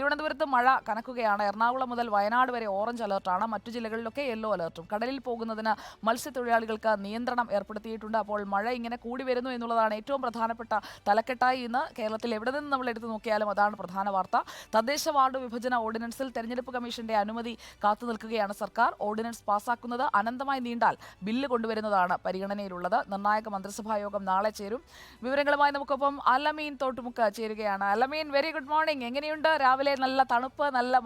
തിരുവനന്തപുരത്ത് മഴ കനക്കുകയാണ്. എറണാകുളം മുതൽ വയനാട് വരെ ഓറഞ്ച് അലർട്ടാണ്. മറ്റു ജില്ലകളിലൊക്കെ യെല്ലോ അലർട്ടും. കടലിൽ പോകുന്നതിന് മത്സ്യത്തൊഴിലാളികൾക്ക് നിയന്ത്രണം ഏർപ്പെടുത്തിയിട്ടുണ്ട്. അപ്പോൾ മഴ ഇങ്ങനെ കൂടി വരുന്നു എന്നുള്ളതാണ് ഏറ്റവും പ്രധാനപ്പെട്ട തലക്കെട്ടായി ഇന്ന് കേരളത്തിൽ എവിടെ നിന്ന് നമ്മൾ എടുത്തു നോക്കിയാലും അതാണ് പ്രധാന വാർത്ത. തദ്ദേശ വാർഡ് വിഭജന ഓർഡിനൻസിൽ തെരഞ്ഞെടുപ്പ് കമ്മീഷന്റെ അനുമതി കാത്തു നിൽക്കുകയാണ് സർക്കാർ. ഓർഡിനൻസ് പാസ്സാക്കുന്നത് അനന്തമായി നീണ്ടാൽ ബില്ല് കൊണ്ടുവരുന്നതാണ് പരിഗണനയിലുള്ളത്. നിർണായക മന്ത്രിസഭാ യോഗം നാളെ ചേരും. വിവരങ്ങളുമായി നമുക്കൊപ്പം അലമീൻ തോട്ടുമുക്ക് ചേരുകയാണ്. അലമീൻ, വെരി ഗുഡ് മോർണിംഗ്. എങ്ങനെയുണ്ട്? രാവിലെ നല്ല തണുപ്പ്, നല്ല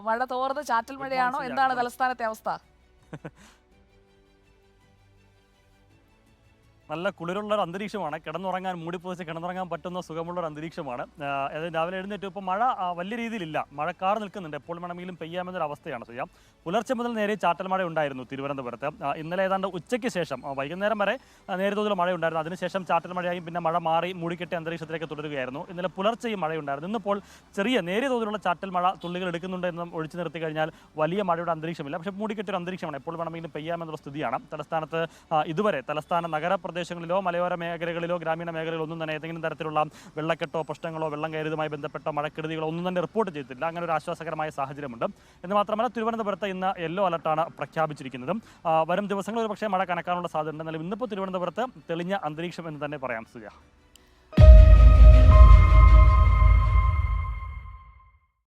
മഴ തോർന്ന് ചാറ്റൽ മഴയാണോ? എന്താണ് തലസ്ഥാനത്തെ അവസ്ഥ? നല്ല കുളിരുള്ള ഒരു അന്തരീക്ഷമാണ്. കിടന്നുറങ്ങാൻ മൂടിപ്പോച്ച് കിടന്നുറങ്ങാൻ പറ്റുന്ന സുഖമുള്ള ഒരു അന്തരീക്ഷമാണ്. രാവിലെ എഴുന്നേറ്റ് ഇപ്പോൾ മഴ വലിയ രീതിയിലില്ല. മഴക്കാർ നിൽക്കുന്നുണ്ട്. എപ്പോൾ വേണമെങ്കിലും പെയ്യാമെന്നൊരു അവസ്ഥയാണ് ചെയ്യാം. പുലർച്ചെ മുതൽ നേരെ ചാറ്റൽ മഴ ഉണ്ടായിരുന്നു തിരുവനന്തപുരത്ത്. ഇന്നലെ ഏതാണ്ട് ഉച്ചയ്ക്ക് ശേഷം വൈകുന്നേരം വരെ നേരെ തോതിൽ മഴയുണ്ടായിരുന്നു. അതിനുശേഷം ചാറ്റൽ മഴയായും പിന്നെ മഴ മാറി മൂടിക്കെട്ടിയ അന്തരീക്ഷത്തിലേക്ക് തുടരുകയായിരുന്നു. ഇന്നലെ പുലർച്ചെയും മഴയുണ്ടായിരുന്നു. ഇന്നിപ്പോൾ നേരിയ തോതിലുള്ള ചാറ്റൽ മഴ തുള്ളികൾ എടുക്കുന്നുണ്ട് എന്ന് ഒഴിച്ചു നിർത്തി കഴിഞ്ഞാൽ വലിയ മഴയുടെ അന്തരീക്ഷമില്ല. പക്ഷേ മൂടിക്കെട്ടിയ ഒരു അന്തരീക്ഷമാണ്. എപ്പോൾ വേണമെങ്കിലും പെയ്യാമെന്നുള്ള സ്ഥിതിയാണ്. തലസ്ഥാനത്ത് ഇതുവരെ തലസ്ഥാന നഗരപ്രദേശങ്ങളിലോ മലയോര മേഖലകളിലോ ഗ്രാമീണ മേഖലകളിലോ ഒന്നും തന്നെ ഏതെങ്കിലും തരത്തിലുള്ള വെള്ളക്കെട്ടോ പ്രശ്നങ്ങളോ വെള്ളം കയറിയതുമായി ബന്ധപ്പെട്ട മഴക്കെടുതികളോ ഒന്നും തന്നെ റിപ്പോർട്ട് ചെയ്തിട്ടില്ല. അങ്ങനെ ഒരു ആശ്വാസകരമായ സാഹചര്യമുണ്ട്. എന്ന് മാത്രമല്ല തിരുവനന്തപുരത്ത് ഇന്ന് യെല്ലോ അലർട്ടാണ് പ്രഖ്യാപിച്ചിരിക്കുന്നത്. വരും ദിവസങ്ങളിൽ ഒരു പക്ഷേ മഴ കനക്കാനുള്ള സാധ്യതയുണ്ട്. എന്നാലും ഇന്നിപ്പോൾ തിരുവനന്തപുരത്ത് തെളിഞ്ഞ അന്തരീക്ഷം എന്ന് തന്നെ പറയാം. സുജ.